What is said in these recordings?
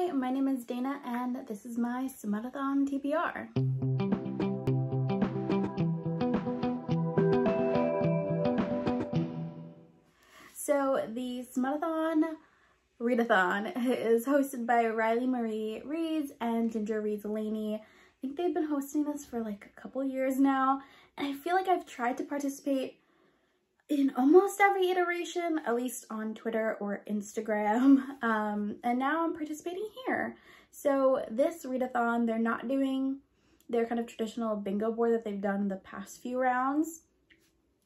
Hi, my name is Dana and this is my Smutathon TBR. So the Smutathon Readathon is hosted by Riley Marie Reads and Ginger Reads Laney. I think they've been hosting this for like a couple years now, and I feel like I've tried to participate in almost every iteration, at least on Twitter or Instagram, and now I'm participating here. So this readathon, they're not doing their kind of traditional bingo board that they've done the past few rounds,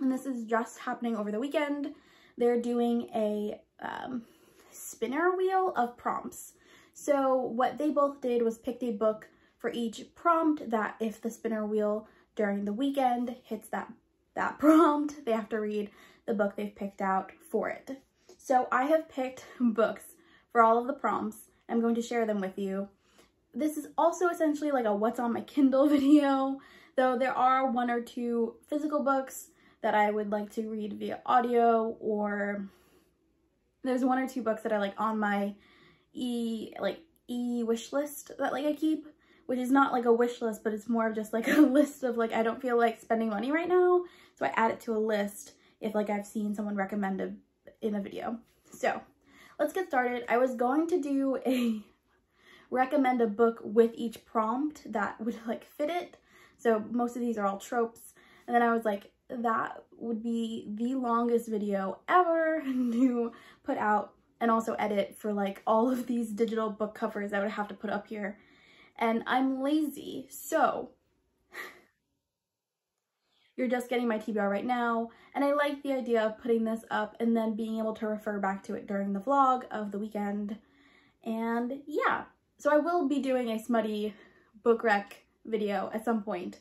and this is just happening over the weekend. They're doing a spinner wheel of prompts. So what they both did was picked a book for each prompt that if the spinner wheel during the weekend hits that prompt, they have to read the book they've picked out for it. So I have picked books for all of the prompts. I'm going to share them with you. This is also essentially like a what's on my Kindle video, though there are one or two physical books that I would like to read via audio, or there's one or two books that are like on my wish list that like I keep, which is not like a wish list, but it's more of just like a list of like, I don't feel like spending money right now, so I add it to a list if like I've seen someone recommended in a video. So let's get started. I was going to do a recommend a book with each prompt that would like fit it. So most of these are all tropes, and then I was like, that would be the longest video ever to put out and also edit for like all of these digital book covers I would have to put up here. And I'm lazy, so you're just getting my TBR right now, and I like the idea of putting this up and then being able to refer back to it during the vlog of the weekend. And yeah, so I will be doing a smutty book rec video at some point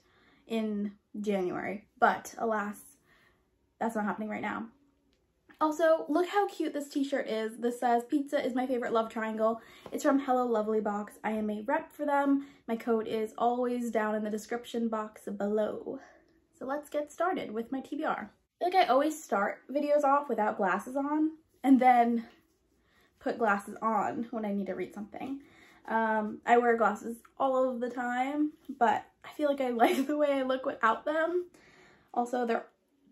in January, but alas, that's not happening right now. Also, look how cute this t-shirt is. This says, "Pizza is my favorite love triangle." It's from Hello Lovely Box. I am a rep for them. My code is always down in the description box below. So let's get started with my TBR. I feel like I always start videos off without glasses on and then put glasses on when I need to read something. I wear glasses all of the time, but I feel like I like the way I look without them. Also, they're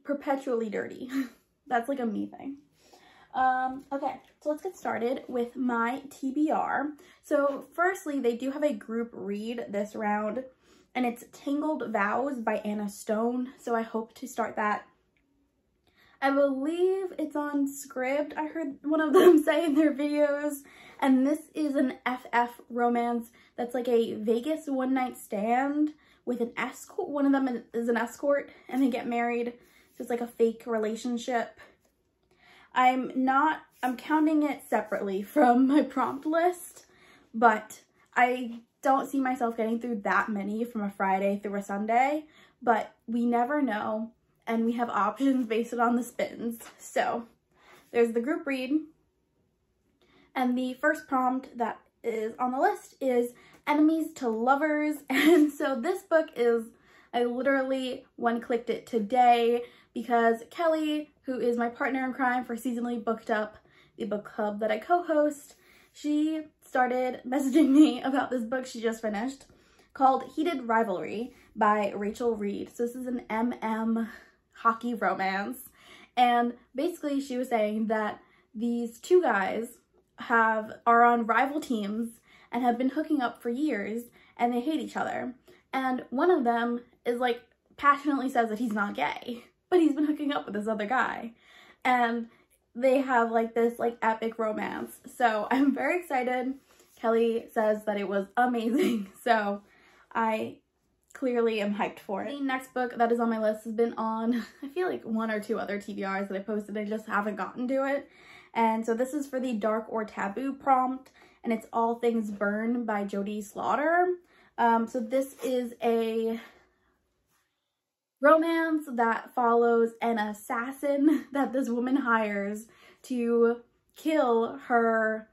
perpetually dirty. That's like a me thing. Okay, so let's get started with my TBR. So firstly, they do have a group read this round, and it's Tangled Vows by Anna Stone. So I hope to start that. I believe it's on Scribd. I heard one of them say in their videos. And this is an FF romance that's like a Vegas one-night stand with an escort. One of them is an escort and they get married. So it's like a fake relationship. I'm counting it separately from my prompt list, but I don't see myself getting through that many from a Friday through a Sunday, but we never know. And we have options based on the spins. So there's the group read. And the first prompt that is on the list is Enemies to Lovers. And so this book is, I literally one-clicked it today because Kelly, who is my partner in crime for Seasonally Booked Up, the book club that I co-host, she started messaging me about this book she just finished called Heated Rivalry by Rachel Reed. So this is an MM hockey romance. And basically she was saying that these two guys are on rival teams and have been hooking up for years, and they hate each other. And one of them is like passionately says that he's not gay, but he's been hooking up with this other guy. And they have like this like epic romance. So I'm very excited. Kelly says that it was amazing. So I clearly am hyped for it. The next book that is on my list has been on, I feel like one or two other TBRs that I posted. I just haven't gotten to it. And so this is for the Dark or Taboo prompt, and it's All Things Burn by Jodie Slaughter. So this is a romance that follows an assassin that this woman hires to kill her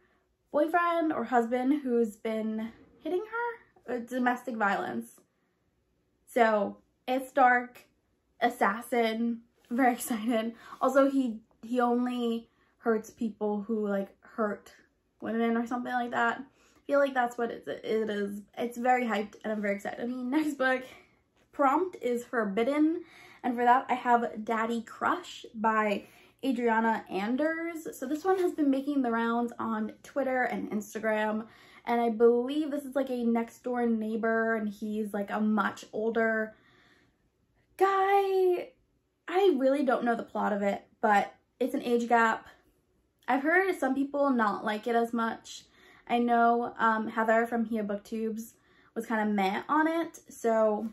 boyfriend or husband who's been hitting her. Domestic violence. So it's dark, assassin, very excited. Also, he only hurts people who like hurt women or something like that. feel like that's what it is. It's very hyped and I'm very excited. The next book prompt is Forbidden, and for that I have Daddy Crush by Adriana Anders. So this one has been making the rounds on Twitter and Instagram, and I believe this is like a next door neighbor and he's like a much older guy. I really don't know the plot of it, but it's an age gap. I've heard some people not like it as much. I know Heather from Here Booktubes was kind of meh on it, so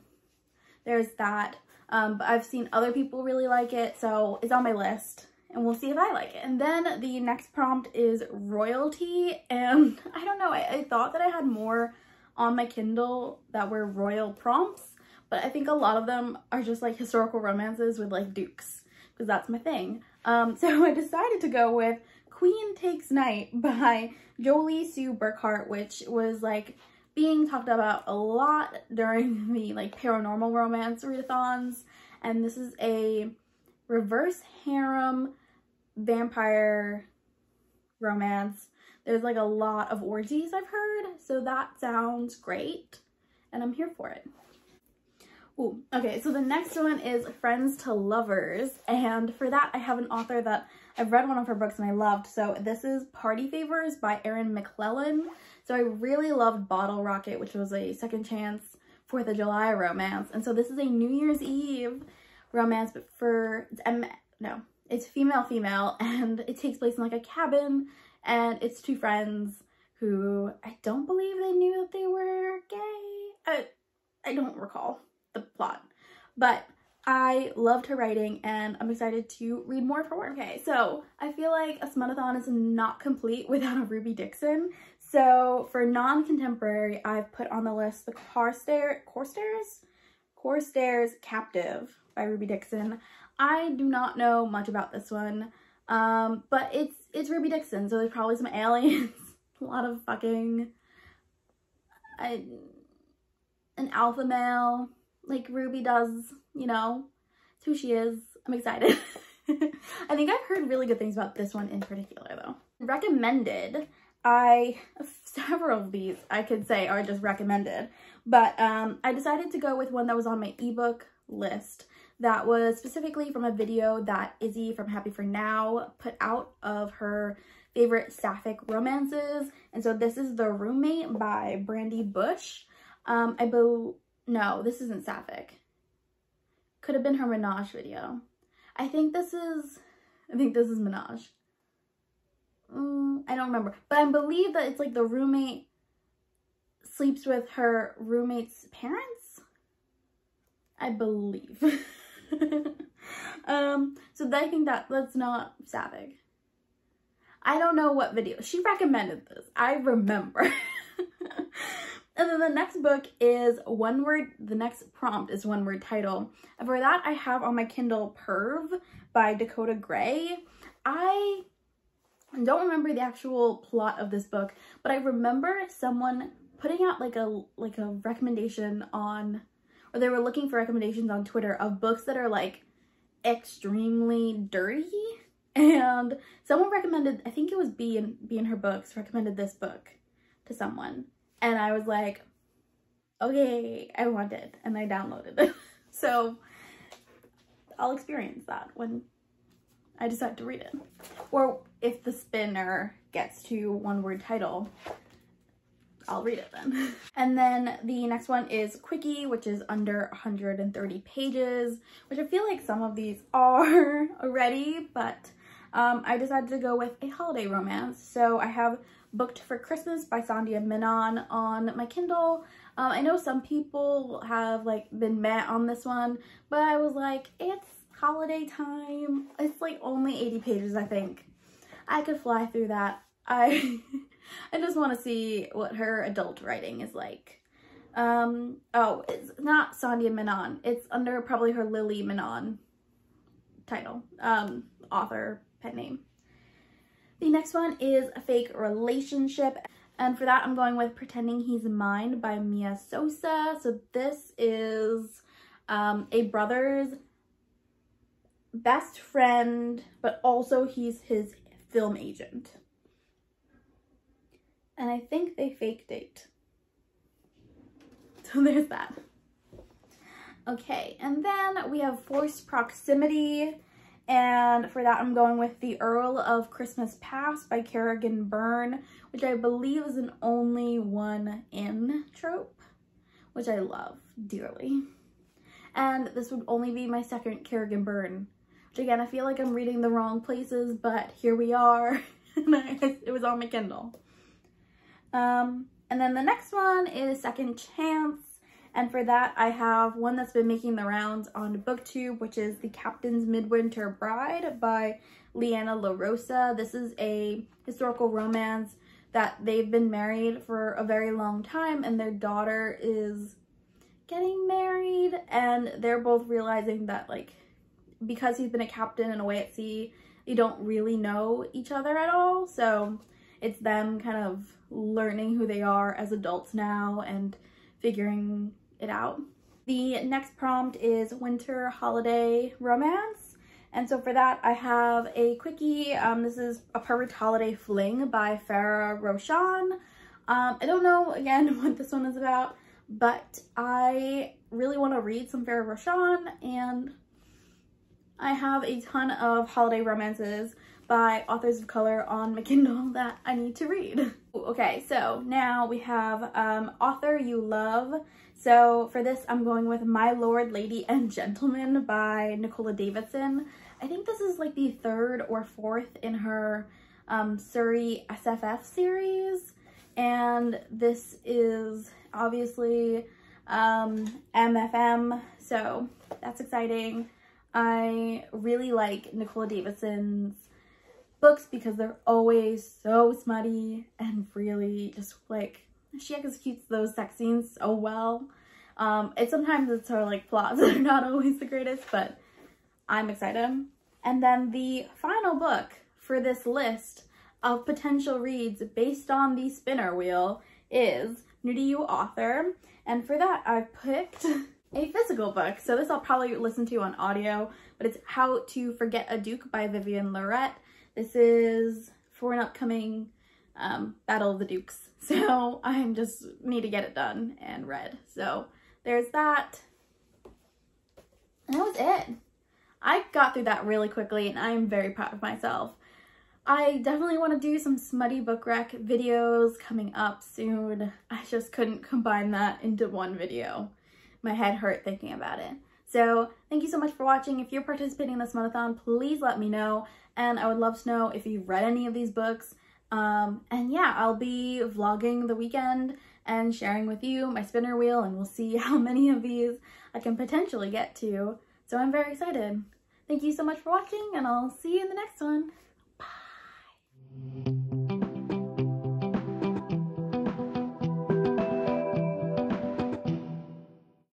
there's that. But I've seen other people really like it, so it's on my list and we'll see if I like it. And then the next prompt is Royalty, and I don't know, I thought that I had more on my Kindle that were royal prompts, but I think a lot of them are just like historical romances with like dukes, because that's my thing. So I decided to go with Queen Takes Night by Jolie Sue Burkhart, which was like being talked about a lot during the like paranormal romance readathons. And this is a reverse harem vampire romance. There's like a lot of orgies, I've heard, so that sounds great and I'm here for it. Ooh, okay, so the next one is Friends to Lovers, and for that I have an author that I've read one of her books and I loved. So this is Party Favors by Erin McClellan. So I really loved Bottle Rocket, which was a second chance 4th of July romance, and so this is a New Year's Eve romance, but for it's female, and it takes place in like a cabin, and it's two friends who I don't believe they knew that they were gay. I don't recall the plot, but I loved her writing and I'm excited to read more of her work. Okay, so I feel like a Smutathon is not complete without a Ruby Dixon. So for non-contemporary, I've put on the list the Core Stairs Captive by Ruby Dixon. I do not know much about this one, but it's Ruby Dixon, so there's probably some aliens, a lot of fucking, an alpha male, like Ruby does, you know, it's who she is. I'm excited. I think I've heard really good things about this one in particular though. Recommended, several of these I could say are just recommended, but I decided to go with one that was on my ebook list that was specifically from a video that Izzy from Happy for Now put out of her favorite sapphic romances, and so this is The Roommate by Brandy Bush. No, this isn't sapphic. Could have been her Menage video. I think this is Menage. I don't remember, but I believe that it's like the roommate sleeps with her roommate's parents, I believe. So I think that's not sapphic. I don't know what video. She recommended this, I remember. And then the next book is one word, the next prompt is one word title. And for that I have on my Kindle Perv by Dakota Gray. I don't remember the actual plot of this book, but I remember someone putting out like a recommendation on, or they were looking for recommendations on Twitter of books that are like extremely dirty, and someone recommended, I think it was B in her books, recommended this book to someone, and I was like, okay, I want it, and I downloaded it. So I'll experience that when I decide to read it, or if the spinner gets to one word title, I'll read it then. And then the next one is Quickie, which is under 130 pages, which I feel like some of these are already, but I decided to go with a holiday romance. So I have Booked for Christmas by Sandhya Menon on my Kindle. I know some people have like been meh on this one, but I was like, it's holiday time. It's like only 80 pages, I think. I could fly through that. I just want to see what her adult writing is like. Oh, it's not Sandhya Menon. It's under probably her Lily Menon title, author, pet name. The next one is A Fake Relationship, and for that I'm going with Pretending He's Mine by Mia Sosa. So this is a brother's best friend, but also he's his film agent. and I think they fake date. So there's that. Okay, and then we have Forced Proximity, and for that I'm going with The Earl of Christmas Past by Kerrigan Byrne, which I believe is an only one in trope, which I love dearly. And this would only be my second Kerrigan Byrne, which again, I feel like I'm reading the wrong places, but here we are. It was on my Kindle. And then the next one is Second Chance. And for that, I have one that's been making the rounds on BookTube, which is The Captain's Midwinter Bride by Leanna LaRosa. This is a historical romance that they've been married for a very long time, and their daughter is getting married, and they're both realizing that, like, because he's been a captain and away at sea, they don't really know each other at all. So it's them kind of learning who they are as adults now and figuring it out. The next prompt is Winter Holiday Romance. And so for that, I have a quickie. This is A Perfect Holiday Fling by Farah Roshan. I don't know, again, what this one is about, but I really want to read some Farah Roshan, and I have a ton of holiday romances by authors of color on my Kindle that I need to read. Okay, so now we have Author You Love. So for this, I'm going with My Lord, Lady, and Gentleman by Nicola Davidson. I think this is like the third or fourth in her Surrey SFF series. And this is obviously MFM, so that's exciting. I really like Nicola Davidson's books because they're always so smutty and really just like, she executes those sex scenes so well. Sometimes it's her like plots that are not always the greatest, but I'm excited. And then the final book for this list of potential reads based on the spinner wheel is New to You Author. And for that, I've picked a physical book. So this I'll probably listen to on audio, but it's How to Forget a Duke by Vivian Lorette. This is for an upcoming Battle of the Dukes. So I just need to get it done and read. So there's that. And that was it. I got through that really quickly and I am very proud of myself. I definitely want to do some smutty book rec videos coming up soon. I just couldn't combine that into one video. My head hurt thinking about it. So thank you so much for watching. If you're participating in the Smutathon, please let me know. And I would love to know if you've read any of these books. And yeah, I'll be vlogging the weekend and sharing with you my spinner wheel, and we'll see how many of these I can potentially get to. So I'm very excited. Thank you so much for watching, and I'll see you in the next one. Bye.